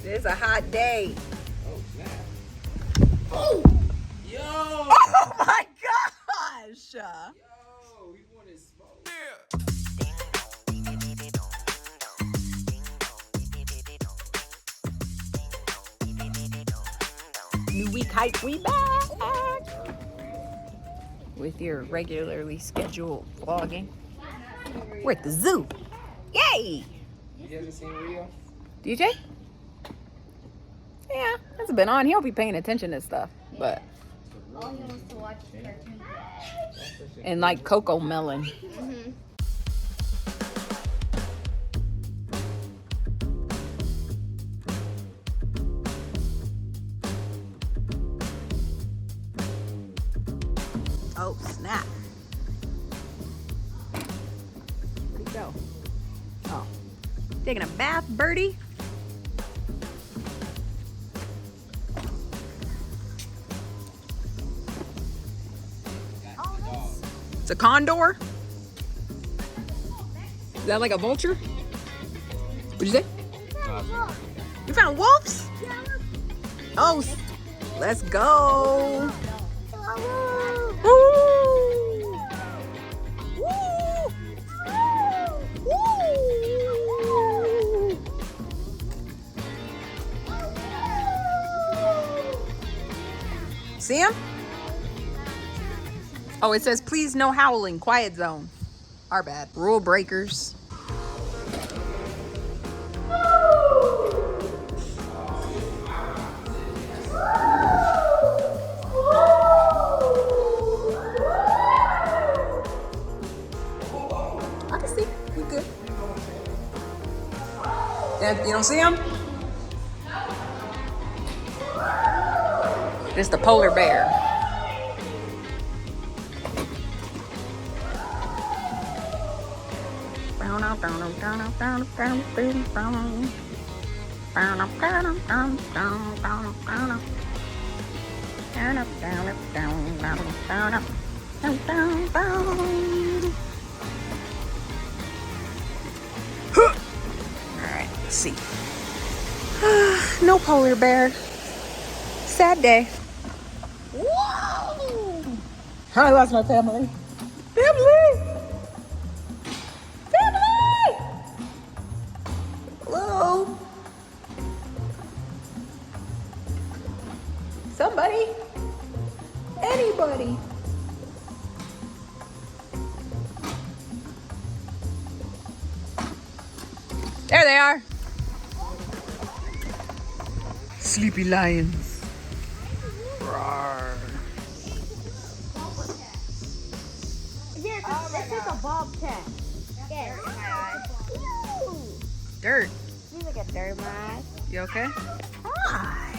It's a hot day. Oh, snap. Oh! Yo! Oh my gosh! Yo, he wanted smoke. New week hype, we back! With your regularly scheduled vlogging. We're at the zoo. Yay! You hasn't seen Rio? DJ? Yeah, it's been on. He'll be paying attention to stuff, but. All he wants to watch is cartoons. And like Coco Melon. Mm-hmm. Oh, snap. Where'd he go? Oh. Taking a bath, Birdie? It's a condor? Is that like a vulture? What'd you say? You found wolves? Oh, let's go. Woo! Woo! Woo! See him? Oh, it says, please no howling, quiet zone. Our bad. Rule breakers. I can see. We good. Yeah, you don't see him? It's the polar bear. Alright, let's see. No polar bear. Sad day. Whoa! I lost my family. Family! Hello? Somebody? Anybody? There they are. Sleepy lions. Roar. Here, this is a bobcat. Yeah. Dirt. He's like a dirt mat. You okay? Hi.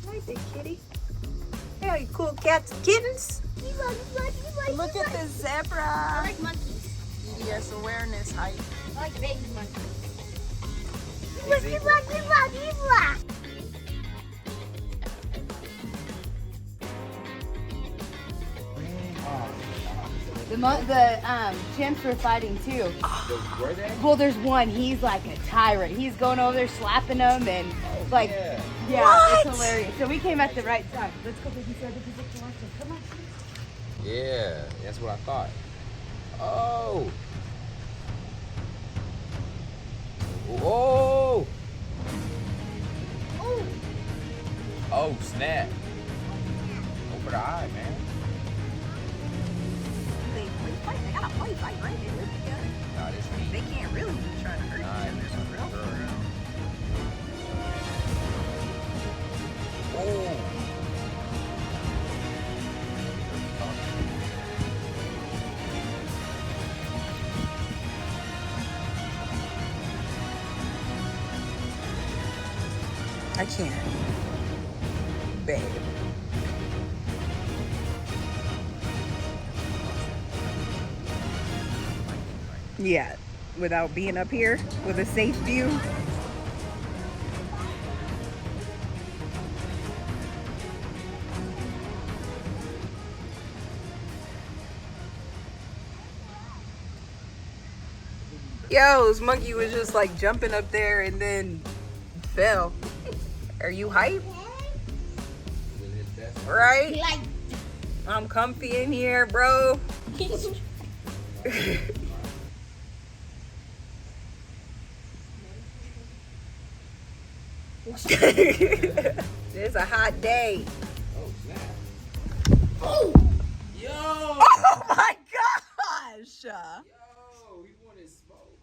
Hi, big kitty. Hey, you cool cats and kittens. Look at the zebra. I like monkeys. EDS awareness height. I like baby monkeys. The chimps were fighting too. Were they? Well, there's one. He's like a tyrant. He's going over there slapping them and like, Yeah. yeah, What? it's hilarious. So we came at the right time. Let's go, baby. Come on. Yeah, that's what I thought. Oh. Whoa. Oh, snap. Over the eye, man. They fight. They got a fight, right? They live together. Nah, this heat. They can't really be trying to hurt each other for real. Oh. I can't. Babe. Yeah, without being up here with a safe view. Yo, this monkey was just like jumping up there and then fell. Are you hype? Right? Like, I'm comfy in here, bro. It's a hot day. Oh, snap. oh, Yo! Oh my gosh! Yo, he wanted smoke.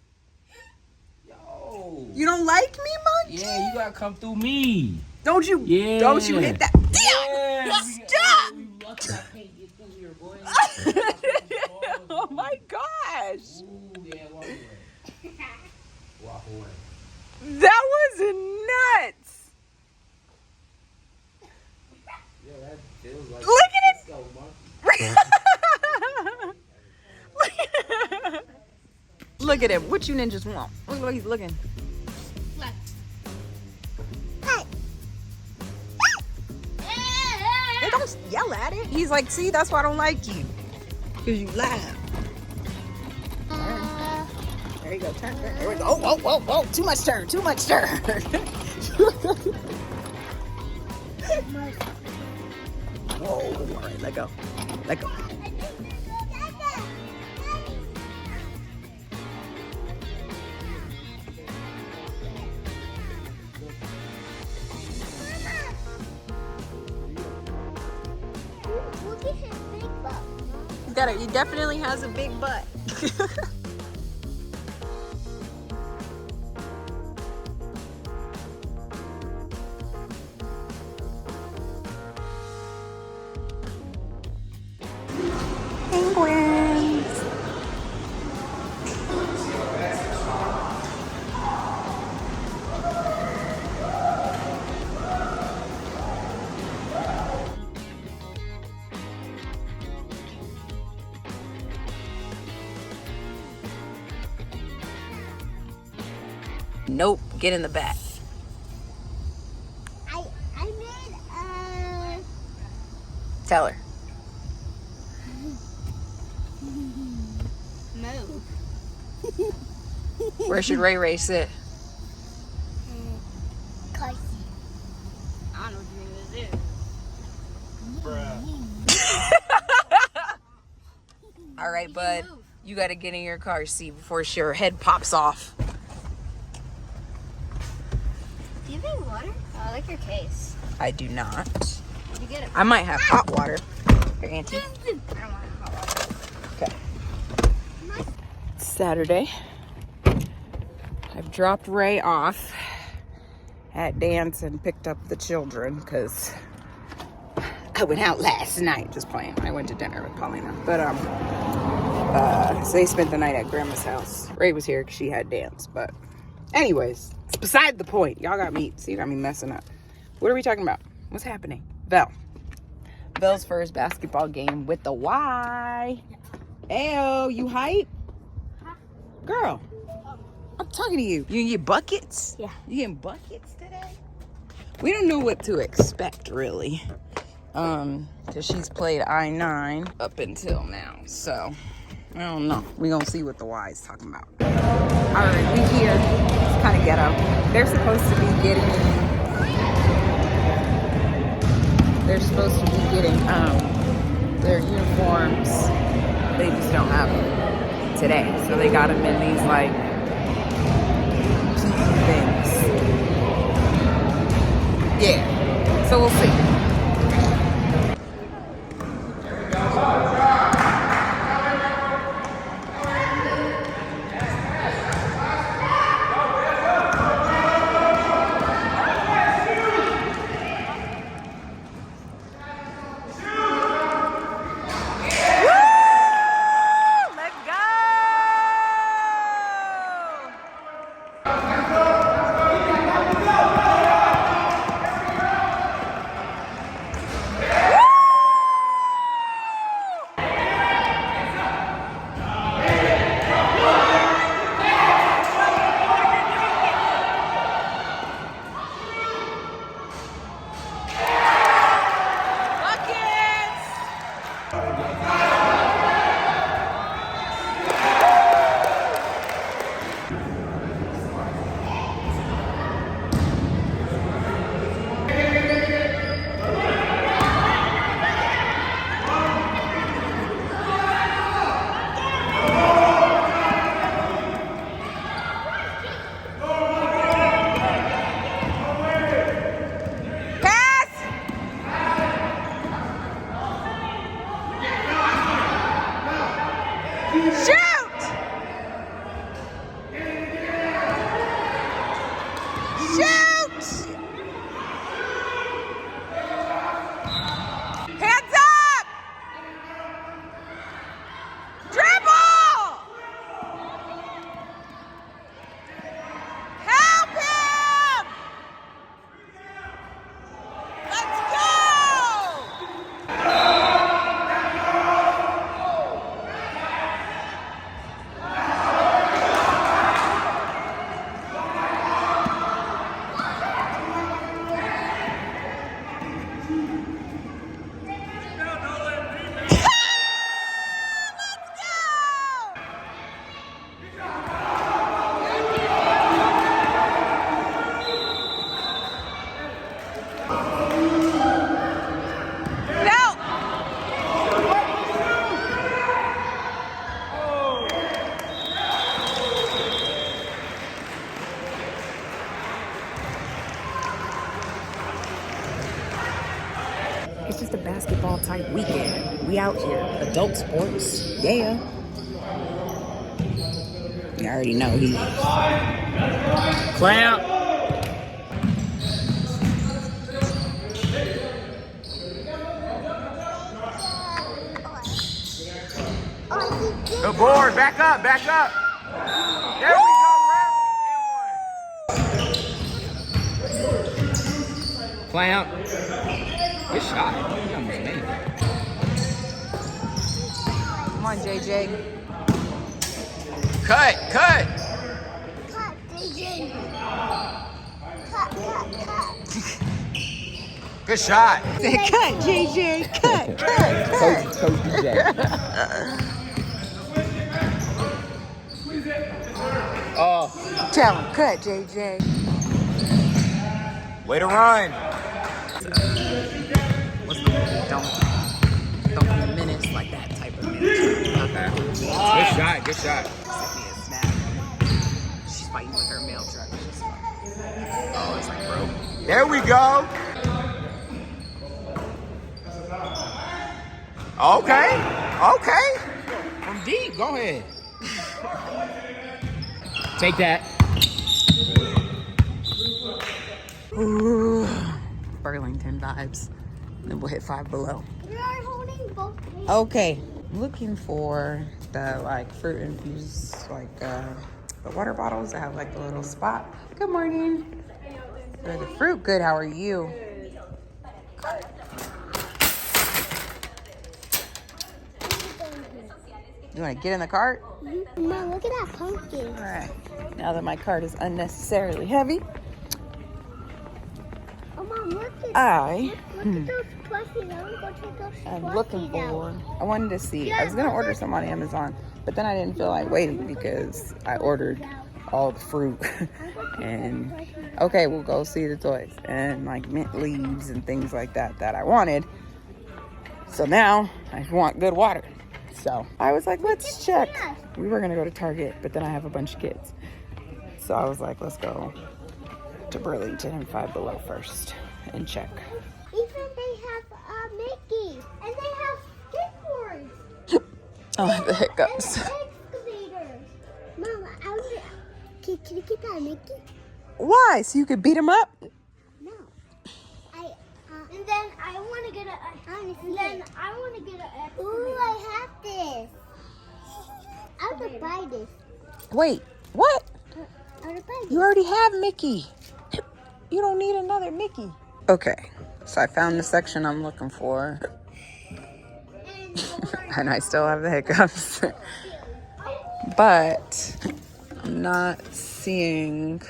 Yo. You don't like me, monkey? Yeah, you gotta come through me. Don't you? Yeah. Don't you hit that? Yeah. Stop! You lucky I can't get through here, boy. Oh my gosh! Ooh, yeah, walk away. Walk away. That was nuts! Yeah, that feels like. Look at it! Let's go, monkey. Look at him. What you ninjas want? Look what he's looking. like. Hey, don't yell at it. He's like, see, that's why I don't like you. Because you laugh. There you go. Turn. There we go. Oh, whoa, whoa, whoa. Too much turn. Too much turn. Whoa. All right, let go. Let go. Look at his big butt. He definitely has a big butt. Penguins. Nope, get in the back. I made Tell her. move. Where should Ray Ray sit? Car seat. I don't know what you're gonna do. All right, bud. You got to get in your car seat before your head pops off. Do you have any water? Oh, I like your case. I do not. Did you get it? I might have hot water. Here, Auntie. I don't want hot water. Okay. It's Saturday. I've dropped Ray off at dance and picked up the children because I went out last night. Just playing. I went to dinner with Paulina. But so they spent the night at Grandma's house. Ray was here because she had dance. But anyways, it's beside the point. Y'all got me messing up. What are we talking about? What's happening? Belle's first basketball game with the Y. Ayo, you hype? Girl, I'm talking to you. You get buckets? Yeah. You getting buckets today? We don't know what to expect, really. Because she's played I-9 up until now. So, I don't know. We're going to see what the Y is talking about. All right, we here. It's kind of ghetto. They're supposed to be getting their uniforms. They just don't have them today. So they got them in these like PE things. Yeah. So we'll see. It's just a basketball type weekend. We out here. Adult sports. Yeah. You already know he. Clamp. Good board. Back up. Back up. There we go, Rep. Clamp. Good shot. You almost made it. Come on, JJ. Cut. Cut, DJ. Cut. Good shot. Cut, JJ. Cut. Coach DJ. Oh. Tell him, cut, JJ. Way to run. What's the don't be a menace like that type of menace. Okay. Good shot. Good shot. Sent me a snap. She's fighting with her mail truck. She's fine. Oh, it's like broke. There we go. Okay. From deep. Go ahead. Take that. Ooh, Burlington vibes. Then we'll hit 5 below. You are holding both hands. Okay, looking for the like fruit infused the water bottles that have like the little spot. Good morning. For the fruit, good. How are you? You want to get in the cart? Mom, look at that pumpkin. All right. Now that my cart is unnecessarily heavy, Oh, Mom, look at I those plushies. I want to go check those am plushies looking for. I wanted to see. I was gonna order some on Amazon, but then I didn't feel like waiting because I ordered all the fruit. And okay, we'll go see the toys and like mint leaves and things like that I wanted. So now I want good water. So I was like, let's check. We were gonna go to Target, but then I have a bunch of kids. So I was like, let's go to Burlington and 5 below first and check. Even they have Mickey. And they have skateboards. Oh, the hiccups. And excavators. Mom, can you keep that Mickey? Why? So you could beat him up? No. And then I want to get a. Ooh, I have this. I would buy this. Wait, what? I would buy this. You already have Mickey. You don't need another Mickey. Okay, so I found the section I'm looking for. And I still have the hiccups. But I'm not seeing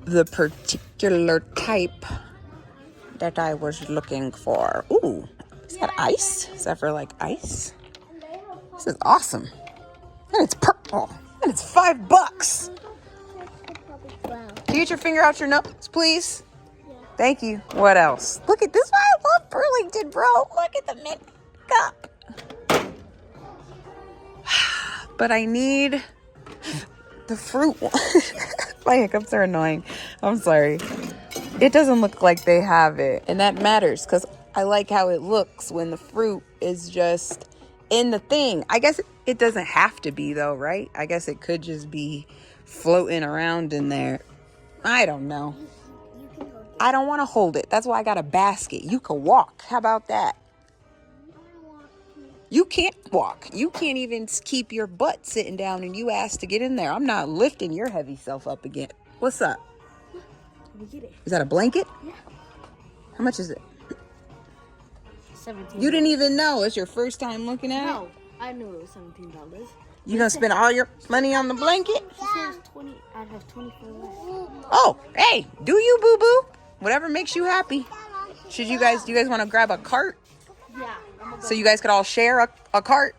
the particular type that I was looking for. Ooh, is that ice? Is that for like ice? This is awesome. And it's purple. And it's $5. Can you get your finger out your nose, please? Thank you. What else? Look at this. Why I love Burlington, bro. Look at the mint cup. But I need the fruit one. My hiccups are annoying. I'm sorry. It doesn't look like they have it. And that matters because I like how it looks when the fruit is just in the thing. I guess it doesn't have to be though, right? I guess it could just be floating around in there. I don't know. I don't want to hold it. That's why I got a basket. You can walk. How about that? You can't walk. You can't even keep your butt sitting down and you asked to get in there. I'm not lifting your heavy self up again. What's up? Is that a blanket? Yeah. How much is it? $17. You didn't even know. It's your first time looking at it? No, I knew it was $17. You gonna spend all your money on the blanket? She says 20. I'd have 24 left. Oh, hey, do you, boo-boo? Whatever makes you happy. Do you guys want to grab a cart? Yeah. So you guys could all share a cart?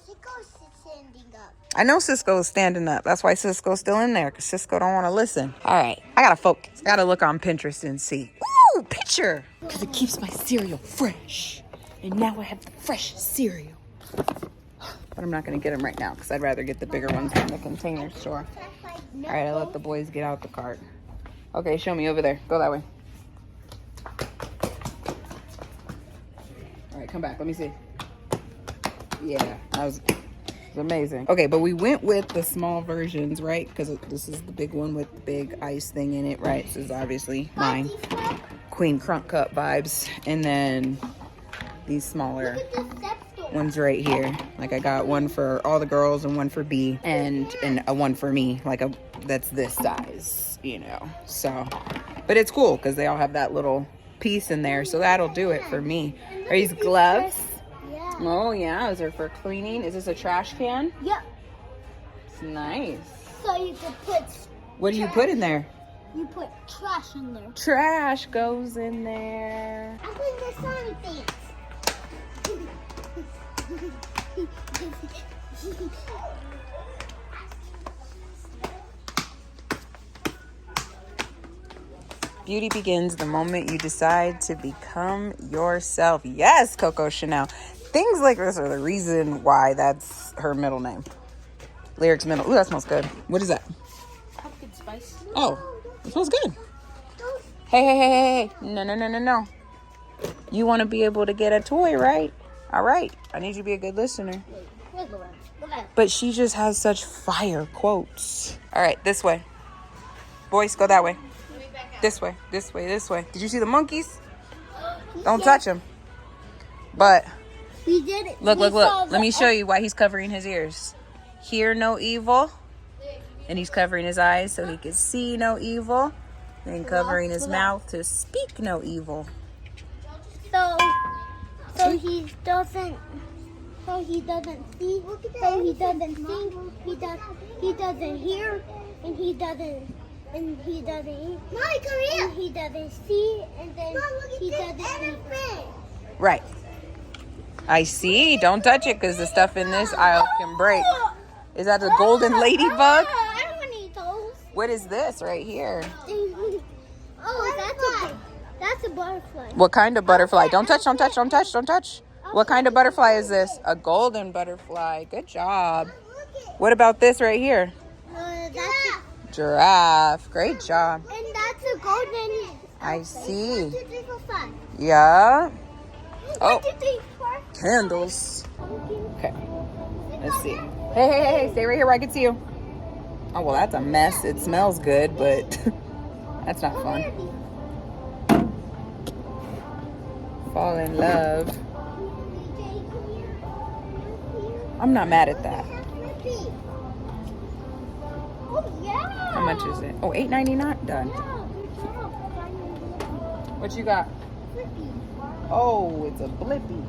Cisco's standing up. I know Cisco's standing up. That's why Cisco's still in there, because Cisco don't want to listen. All right, I got to focus. I got to look on Pinterest and see. Ooh, picture. Because it keeps my cereal fresh. And now I have the fresh cereal. But I'm not going to get them right now, because I'd rather get the bigger ones from the container store. All right, I let the boys get out the cart. Okay, show me over there. Go that way. All right, come back. Let me see. Yeah, that was amazing. Okay, but we went with the small versions, right? Because this is the big one with the big ice thing in it, right? This is obviously mine. Queen Crunk Cup vibes. And then these smaller ones right here. Like I got one for all the girls and one for B and a one for me. Like that's this size, you know. So, but it's cool because they all have that little piece in there. So that'll do it for me. Are these gloves? Yeah. Oh yeah, is there for cleaning? Is this a trash can? Yep. It's nice. So you can put. What do you put in there? You put trash in there. Trash goes in there. I think the Sonic things. Beauty begins the moment you decide to become yourself. Yes, Coco Chanel. Things like this are the reason why that's her middle name. Lyric's middle. Ooh, that smells good. What is that? Pumpkin spice. Oh, it smells good. Hey. No. You want to be able to get a toy, right? All right. I need you to be a good listener. But she just has such fire quotes. All right, this way. Boys, go that way. This way. Did you see the monkeys? Don't touch them. But We did it. look. Let me show you why he's covering his ears. Hear no evil. And he's covering his eyes so he can see no evil. And covering his mouth to speak no evil. So he doesn't. So he doesn't see. So he doesn't think. He doesn't hear, and he doesn't. And he doesn't eat. Mommy, come here. And he doesn't see, and then he doesn't eat. Right. I see. Don't touch it because the stuff in this aisle can break. Is that a golden ladybug? I don't want to eat those. What is this right here? Oh, that's a butterfly. What kind of butterfly? Don't touch. What kind of butterfly is this? A golden butterfly. Good job. What about this right here? That's Giraffe. Great job. and that's a golden. I see. 1, 2, 3, 4, 5. Yeah. Oh, 1, 2, 3, 4. candles. Okay. Let's see. Hey. Stay right here where I can see you. Oh, well, that's a mess. It smells good, but that's not fun. Fall in love. I'm not mad at that. Oh yeah. How much is it? Oh, $8.99. Done. What you got? Flippy. Oh, it's a blippy.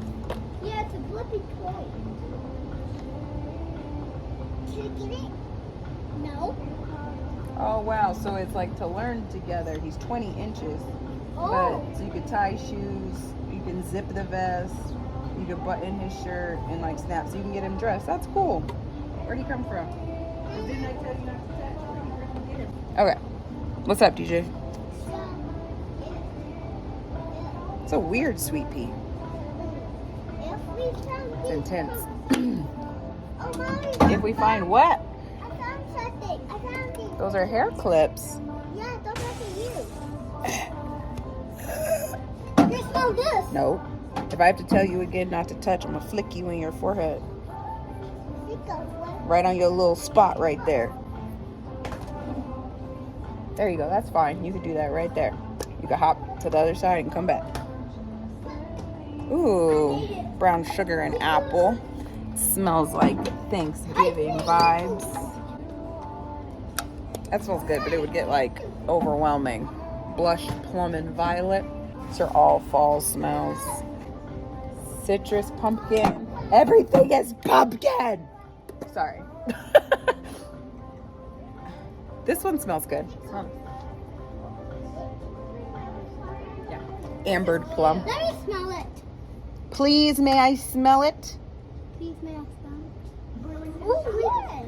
Yeah, it's a flippy toy. Can I get it? No. Oh, wow. So it's like to learn together. He's 20 inches. Oh. But, so you could tie shoes. You can zip the vest. You can button his shirt and like snap so you can get him dressed. That's cool. Where'd he come from? Didn't I tell you not to touch? Where'd he come from? Get him. Okay. What's up, DJ? It's a weird sweet pea. It's intense. Oh, Mommy. If we find what? I found something. I found it. Those are hair clips. Yeah, those are for you. You smell this. No. If I have to tell you again not to touch, I'm gonna flick you in your forehead. Right on your little spot right there. There you go. That's fine. You can do that right there. You can hop to the other side and come back. Ooh, brown sugar and apple. Smells like Thanksgiving vibes. That smells good, but it would get like overwhelming. Blush, plum, and violet. These are all fall smells. Citrus, pumpkin. Everything is pumpkin. Sorry. This one smells good. Yeah. Ambered plum. Let me smell it. Please, may I smell it? Please, may I smell it? Oh, yeah.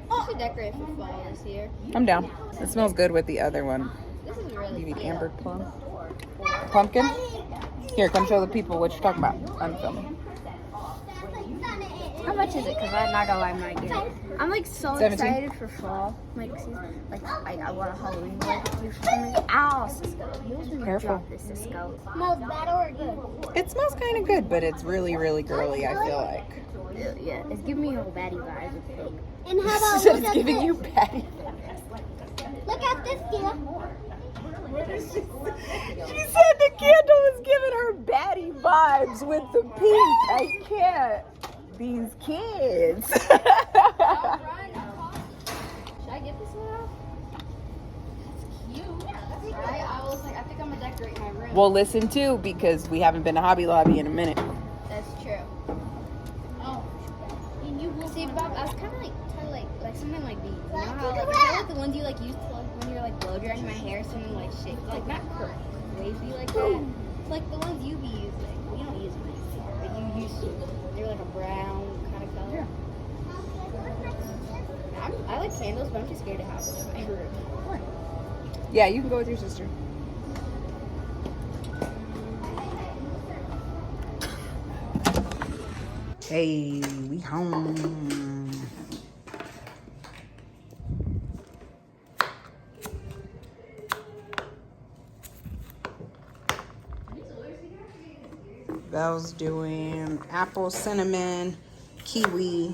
You should decorate for fall this year. I'm down. It smells good with the other one. This is really You need cute. ambered plum. Pumpkin? Here, come show the people what you're talking about. I'm filming. How much is it? Because I'm not gonna lie, I'm not getting it. I'm like so 17? excited for fall. Like, I want a Halloween barbecue for some reason. Ow, Cisco. You was gonna Careful. drop this, Cisco. Smells bad or good? It smells kind of good, but it's really, really girly, I feel like. Ew, yeah, it's giving me all baddie vibes with pig. And how about It's look at giving this? you patty. Look at this, Tia. She said the candle was giving her baddie vibes with the pink. I can't. These kids. Should I get this one out? That's cute. Right? I think I'm gonna decorate my room. Well, listen too, because we haven't been to Hobby Lobby in a minute. That's true. Oh. And you will see, Bob, I was kind of like something like these. You know how, like the ones you like use to when you're like blow drying my hair, something like shit, like not crazy like that. It's like the ones you be using. You don't use them anymore, but you used to. They're like a brown kind of color. I like candles, but I'm too scared to have them in my room. Yeah, you can go with your sister. Hey, we home. Belle's doing apple, cinnamon, kiwi,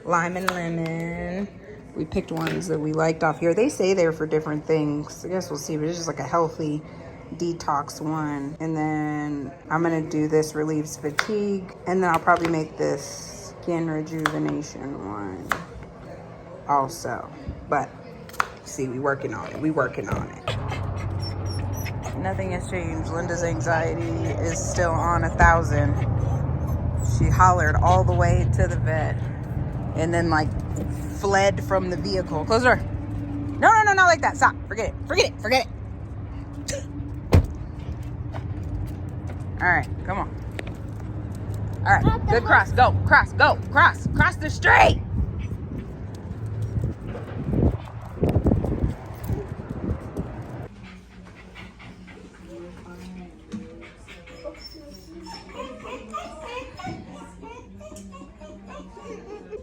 lime and lemon. We picked ones that we liked off here. They say they're for different things. I guess we'll see, but it's just like a healthy detox one. And then I'm gonna do this relieves fatigue, and then I'll probably make this skin rejuvenation one also. But see, we working on it. Nothing has changed. Linda's anxiety is still on 1,000. She hollered all the way to the vet and then like fled from the vehicle. Close the door. No, not like that. Stop. Forget it. All right, come on. All right, good cross. Go. Cross the street.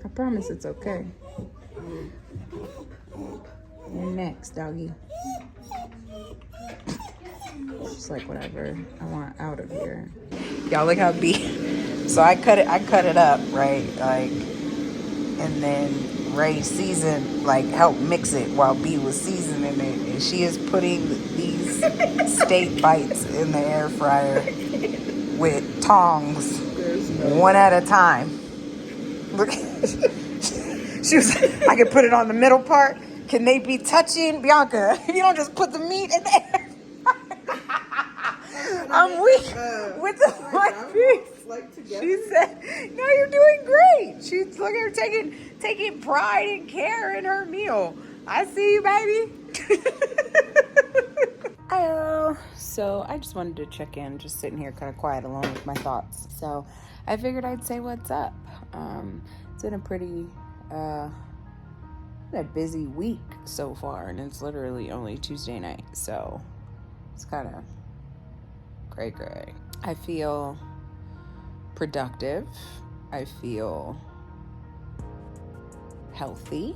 I promise it's okay. You're next, doggy. She's like, whatever. I want out of here. Y'all look how B. So I cut it up, right? Like, and then Ray seasoned, like, helped mix it while B was seasoning it. And she is putting these steak bites in the air fryer with tongs, one at a time. Look, she was like, I can put it on the middle part. Can they be touching? Bianca, you don't just put the meat in there. I'm weak with the one piece. She said, no, you're doing great. She's look at her taking pride and care in her meal. I see you, baby. Hello. So I just wanted to check in, just sitting here kind of quiet alone with my thoughts. So I figured I'd say what's up. It's been a pretty a busy week so far, and it's literally only Tuesday night, so it's kind of cray. I feel productive. I feel healthy.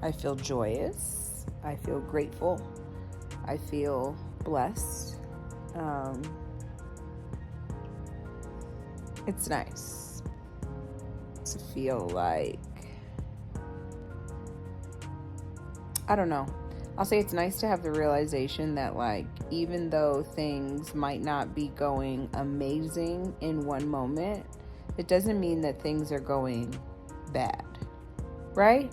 I feel joyous. I feel grateful. I feel blessed. It's nice to feel like, I don't know. I'll say it's nice to have the realization that, like, even though things might not be going amazing in one moment, it doesn't mean that things are going bad, right?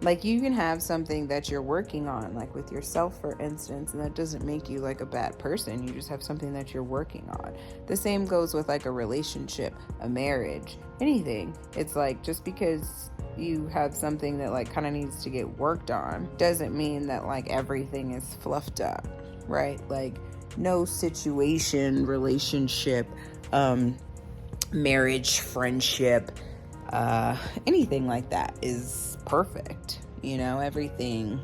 Like, you can have something that you're working on, like with yourself, for instance, and that doesn't make you like a bad person. You just have something that you're working on. The same goes with like a relationship, a marriage, anything. It's like, just because you have something that like kind of needs to get worked on doesn't mean that like everything is fluffed up, right? Like, no situation, relationship, marriage, friendship, anything like that is perfect. You know, everything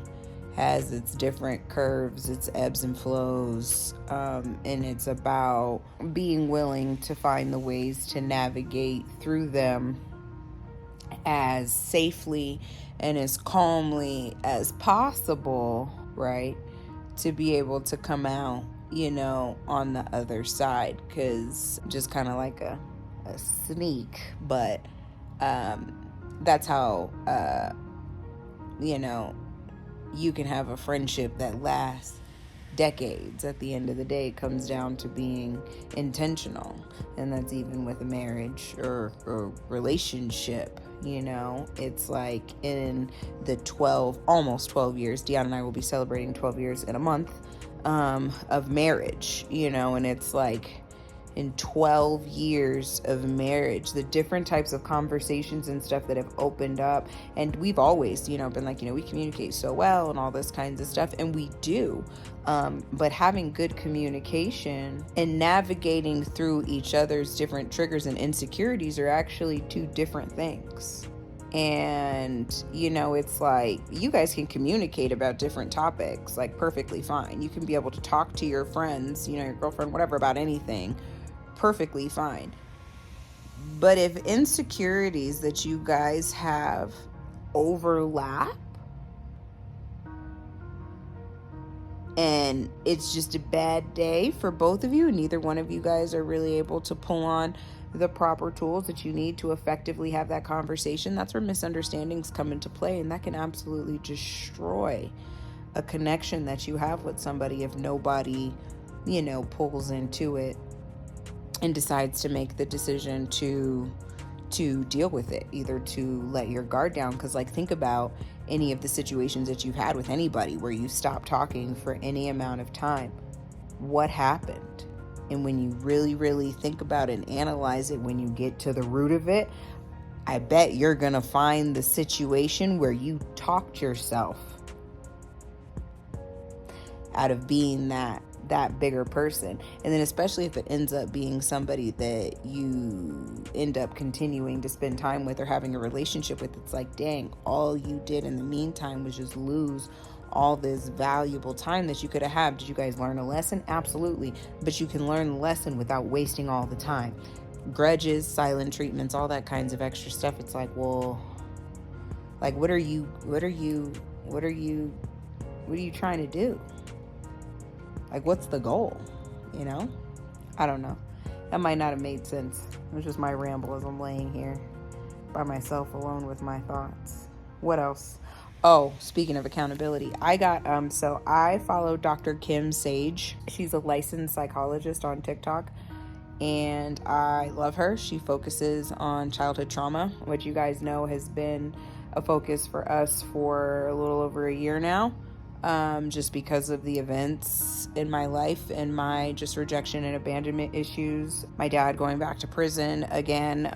has its different curves, its ebbs and flows, and it's about being willing to find the ways to navigate through them as safely and as calmly as possible, right? To be able to come out, on the other side, because just kind of like a sneak, but that's how, you can have a friendship that lasts decades. At the end of the day, it comes down to being intentional, and that's even with a marriage or relationship. It's like in the almost 12 years, Dion and I will be celebrating 12 years in a month of marriage, and it's like in 12 years of marriage, the different types of conversations and stuff that have opened up. And we've always, been like, we communicate so well and all this kinds of stuff. And we do. But having good communication and navigating through each other's different triggers and insecurities are actually two different things. And, it's like you guys can communicate about different topics, like perfectly fine. You can be able to talk to your friends, your girlfriend, whatever, about anything, perfectly fine. But if insecurities that you guys have overlap, and it's just a bad day for both of you, and neither one of you guys are really able to pull on the proper tools that you need to effectively have that conversation, that's where misunderstandings come into play, and that can absolutely destroy a connection that you have with somebody if nobody, pulls into it and decides to make the decision to deal with it, either to let your guard down. Because think about any of the situations that you've had with anybody where you stopped talking for any amount of time. What happened? And when you really, really think about it and analyze it, when you get to the root of it, I bet you're going to find the situation where you talked yourself out of being that bigger person. And then especially if it ends up being somebody that you end up continuing to spend time with or having a relationship with, it's like, dang, all you did in the meantime was just lose all this valuable time that you could have had. Did you guys learn a lesson? Absolutely. But you can learn the lesson without wasting all the time. Grudges, silent treatments, all that kinds of extra stuff. It's like, well, like, what are you trying to do? Like, what's the goal? I don't know. That might not have made sense. It was just my ramble as I'm laying here by myself alone with my thoughts. What else? Oh, speaking of accountability, so I follow Dr. Kim Sage. She's a licensed psychologist on TikTok, and I love her. She focuses on childhood trauma, which you guys know has been a focus for us for a little over a year now. Just because of the events in my life and my just rejection and abandonment issues, my dad going back to prison again,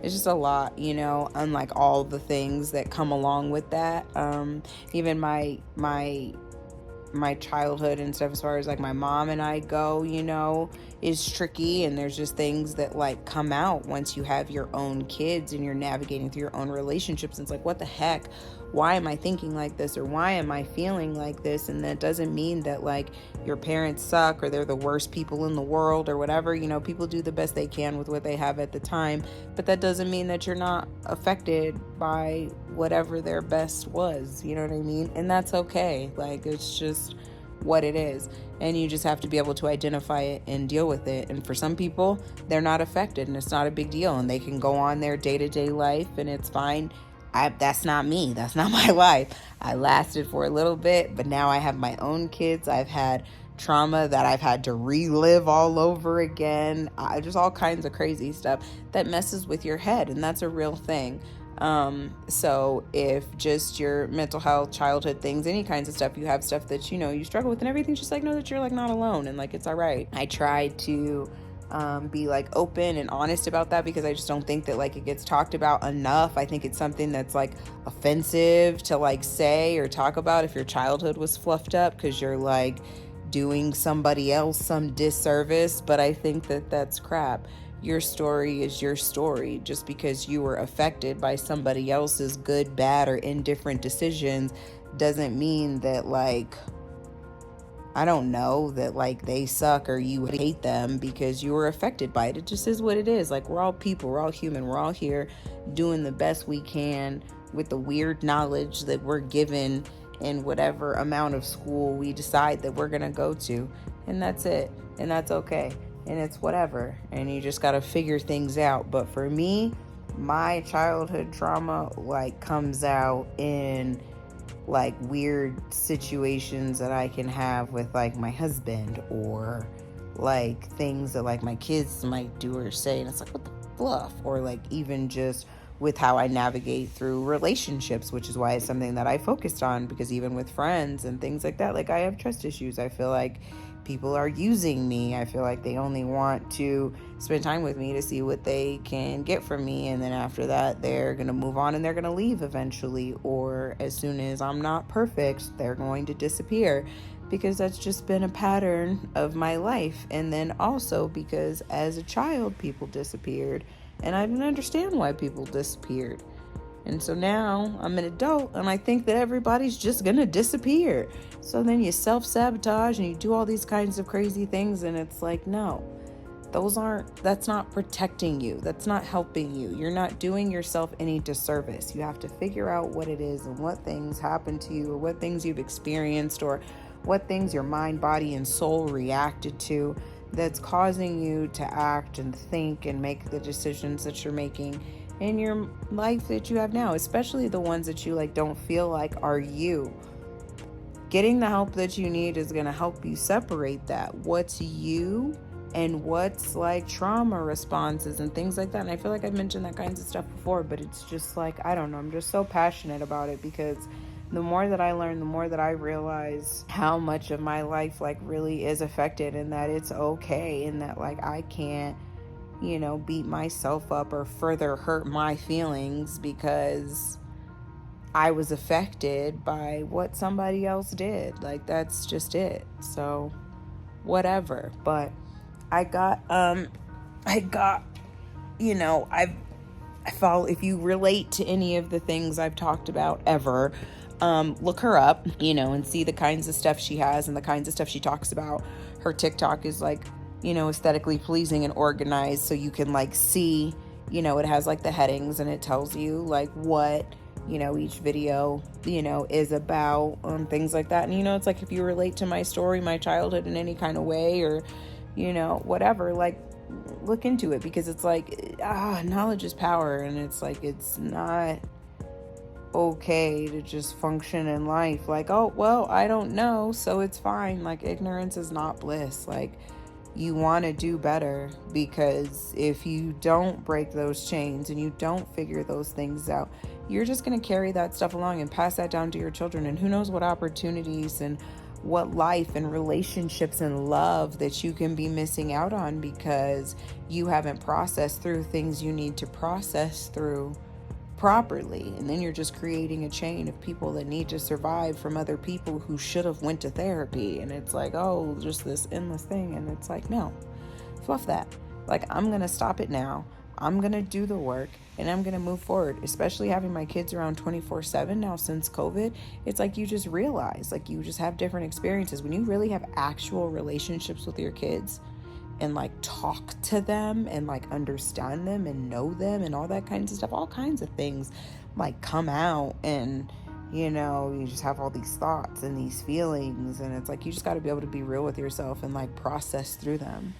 it's just a lot, unlike all the things that come along with that. Even my childhood and stuff, as far as like my mom and I go, is tricky, and there's just things that like come out once you have your own kids and you're navigating through your own relationships. And it's like, what the heck? Why am I thinking like this, or why am I feeling like this? And that doesn't mean that like your parents suck or they're the worst people in the world or whatever. People do the best they can with what they have at the time, but that doesn't mean that you're not affected by whatever their best was. You know what I mean? And that's okay. Like, it's just what it is, and you just have to be able to identify it and deal with it. And for some people, they're not affected and it's not a big deal, and they can go on their day-to-day life and it's fine. That's not me. That's not my life. I lasted for a little bit, but now I have my own kids. I've had trauma that I've had to relive all over again. Just all kinds of crazy stuff that messes with your head, and that's a real thing. So if just your mental health, childhood things, any kinds of stuff, you have stuff that, you struggle with and everything, just like, know that you're like not alone, and like, it's all right. I try to be like open and honest about that, because I just don't think that like it gets talked about enough. I think it's something that's like offensive to like say or talk about if your childhood was fluffed up, because you're like doing somebody else some disservice. But I think that that's crap. Your story is your story. Just because you were affected by somebody else's good, bad, or indifferent decisions doesn't mean that, like, I don't know, that like they suck or you hate them because you were affected by it. It just is what it is. Like, we're all people, we're all human, we're all here doing the best we can with the weird knowledge that we're given in whatever amount of school we decide that we're gonna go to. And that's it. And that's okay. And it's whatever. And you just gotta figure things out. But for me, my childhood trauma like comes out in like weird situations that I can have with like my husband, or like things that like my kids might do or say, and it's like, what the fluff? Or like even just with how I navigate through relationships, which is why it's something that I focused on, because even with friends and things like that, like I have trust issues. I feel like people are using me. I feel like they only want to spend time with me to see what they can get from me, and then after that they're gonna move on and they're gonna leave eventually, or as soon as I'm not perfect, they're going to disappear, because that's just been a pattern of my life. And then also because as a child people disappeared, and I didn't understand why people disappeared. And so now I'm an adult and I think that everybody's just gonna disappear. So then you self-sabotage and you do all these kinds of crazy things, and it's like, no, that's not protecting you. That's not helping you. You're not doing yourself any disservice. You have to figure out what it is and what things happen to you, or what things you've experienced, or what things your mind, body, and soul reacted to that's causing you to act and think and make the decisions that you're making in your life that you have now, especially the ones that you like don't feel like are you. Getting the help that you need is going to help you separate that, what's you and what's like trauma responses and things like that. And I feel like I've mentioned that kinds of stuff before, but it's just like, I don't know, I'm just so passionate about it, because the more that I learn, the more that I realize how much of my life like really is affected, and that it's okay, and that like I can't, beat myself up or further hurt my feelings because I was affected by what somebody else did. Like, that's just it. So whatever. But I follow, if you relate to any of the things I've talked about ever, look her up, and see the kinds of stuff she has and the kinds of stuff she talks about. Her TikTok is like, aesthetically pleasing and organized, so you can like see, it has like the headings, and it tells you like what, each video, is about, things like that. And, it's like, if you relate to my story, my childhood in any kind of way, or, whatever, like, look into it, because it's like, knowledge is power. And it's like, it's not okay to just function in life like, oh, well, I don't know, so it's fine. Like, ignorance is not bliss. Like, you want to do better, because if you don't break those chains and you don't figure those things out, you're just going to carry that stuff along and pass that down to your children. And who knows what opportunities and what life and relationships and love that you can be missing out on, because you haven't processed through things you need to process through properly. And then you're just creating a chain of people that need to survive from other people who should have went to therapy. And it's like, oh, just this endless thing. And it's like, no, fluff that. Like, I'm going to stop it now. I'm going to do the work, and I'm going to move forward, especially having my kids around 24/7 now since COVID. It's like, you just realize, like, you just have different experiences when you really have actual relationships with your kids, and like talk to them and like understand them and know them and all that kinds of stuff. All kinds of things like come out, and you just have all these thoughts and these feelings, and it's like, you just got to be able to be real with yourself and like process through them.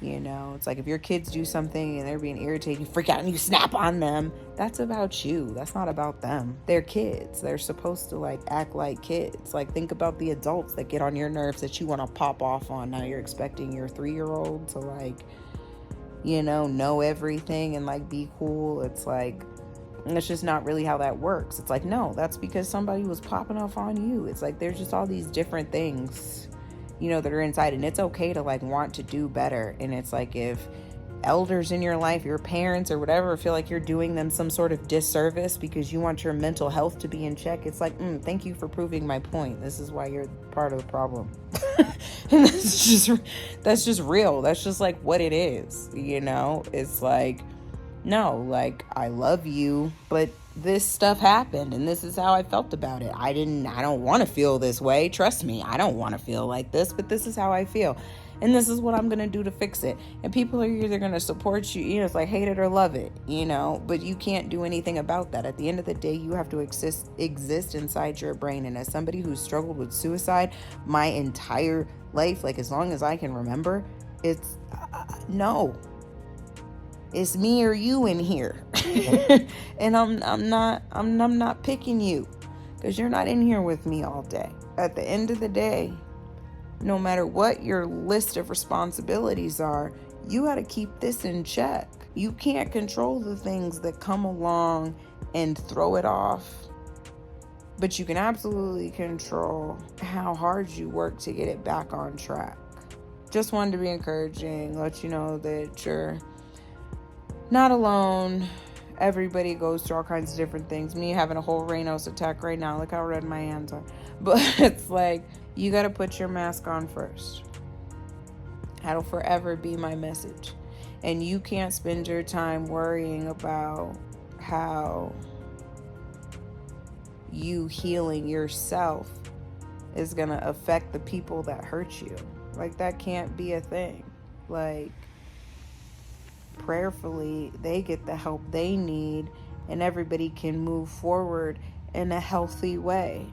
It's like, if your kids do something and they're being irritated, you freak out and you snap on them. That's about you. That's not about them. They're kids. They're supposed to like act like kids. Like, think about the adults that get on your nerves that you want to pop off on. Now you're expecting your 3-year-old to like, know everything and like be cool. It's like, it's just not really how that works. It's like, no, that's because somebody was popping off on you. It's like, there's just all these different things that are inside, and it's okay to like want to do better. And it's like, if elders in your life, your parents or whatever, feel like you're doing them some sort of disservice because you want your mental health to be in check, it's like, thank you for proving my point. This is why you're part of the problem. And that's just real. That's just like what it is, you know? It's like, no, like, I love you, but this stuff happened and this is how I felt about it. I don't want to feel this way. Trust me, I don't want to feel like this, but this is how I feel. And this is what I'm going to do to fix it. And people are either going to support you, it's like hate it or love it, but you can't do anything about that. At the end of the day, you have to exist inside your brain. And as somebody who's struggled with suicide my entire life, like as long as I can remember, it's no. It's me or you in here. And I'm not picking you because you're not in here with me all day. At the end of the day, no matter what your list of responsibilities are, you got to keep this in check. You can't control the things that come along and throw it off, but you can absolutely control how hard you work to get it back on track. Just wanted to be encouraging, let you know that you're not alone. Everybody goes through all kinds of different things. Me having a whole Raynos attack right now. Look how red my hands are. But it's like, you got to put your mask on first. That'll forever be my message. And you can't spend your time worrying about how you healing yourself is going to affect the people that hurt you. Like, that can't be a thing. Like, prayerfully, they get the help they need and everybody can move forward in a healthy way.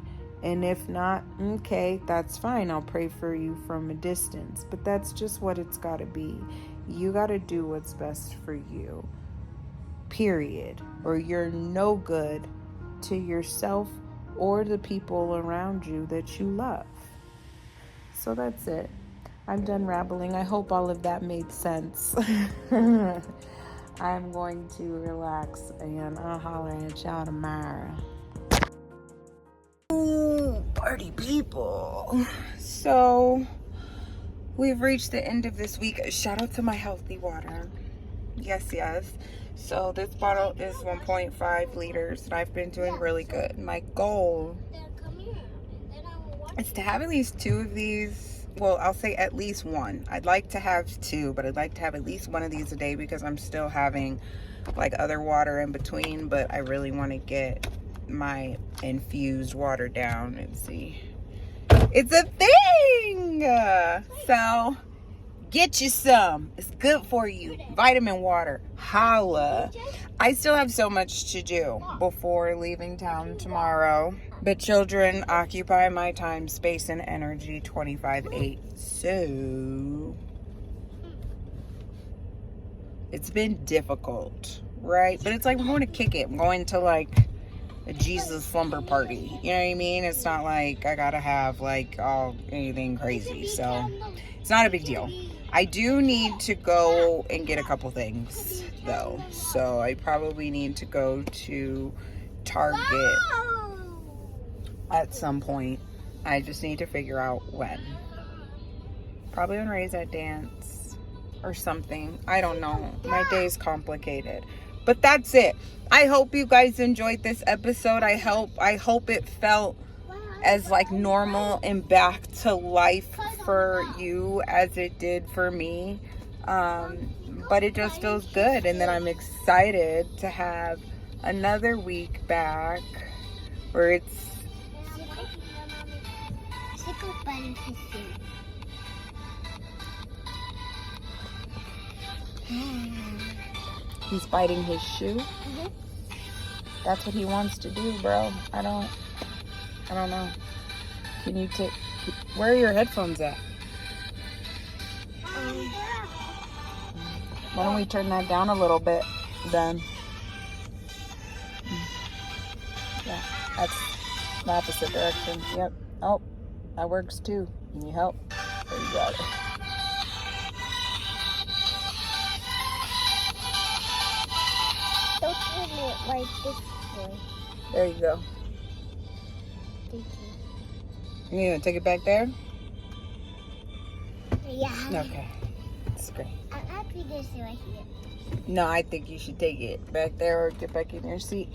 And if not, okay, that's fine. I'll pray for you from a distance. But that's just what it's got to be. You got to do what's best for you. Period. Or you're no good to yourself or the people around you that you love. So that's it. I'm done rambling. I hope all of that made sense. I'm going to relax and I'll holler at y'all tomorrow. Party people. So we've reached the end of this week. Shout out to my healthy water. Yes. So this bottle is 1.5 liters and I've been doing really good. My goal is to have at least 2 of these. Well, I'll say at least 1. I'd like to have 2, but I'd like to have at least 1 of these a day because I'm still having like other water in between, but I really want to get my infused water down and see. It's a thing! So, get you some. It's good for you. Vitamin water. Holla. I still have so much to do before leaving town tomorrow. But children occupy my time, space, and energy 25/8. So, it's been difficult, right? But it's like I'm going to kick it. I'm going to like a Jesus slumber party. You know what I mean? It's not like I gotta have like anything crazy. So, it's not a big deal. I do need to go and get a couple things though. So, I probably need to go to Target at some point. I just need to figure out when. Probably on Ray's at dance or something. I don't know. My day's complicated. But that's it. I hope you guys enjoyed this episode. I hope it felt as like normal and back to life for you as it did for me. But it just feels good. And then I'm excited to have another week back where it's he's biting his shoe. Mm-hmm. That's what he wants to do, bro. I don't know. Can you take? Where are your headphones at? Why don't we turn that down a little bit, then? Yeah, that's the opposite direction. Yep. Oh, that works too. Can you help? There you got it. Don't turn it like this way. There you go. Thank you. You gonna take it back there? Yeah. Okay. That's great. I'm You just see like it. No, I think you should take it back there or get back in your seat.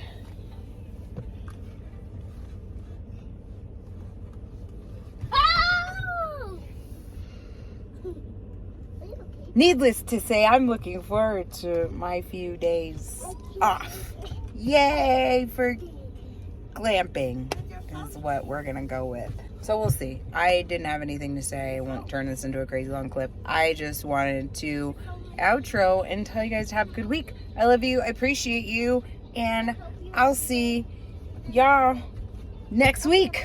Oh! Are you okay? Needless to say, I'm looking forward to my few days off. Yay for glamping is what we're gonna go with. So we'll see. I didn't have anything to say. I won't turn this into a crazy long clip. I just wanted to outro and tell you guys to have a good week. I love you. I appreciate you. And I'll see y'all next week.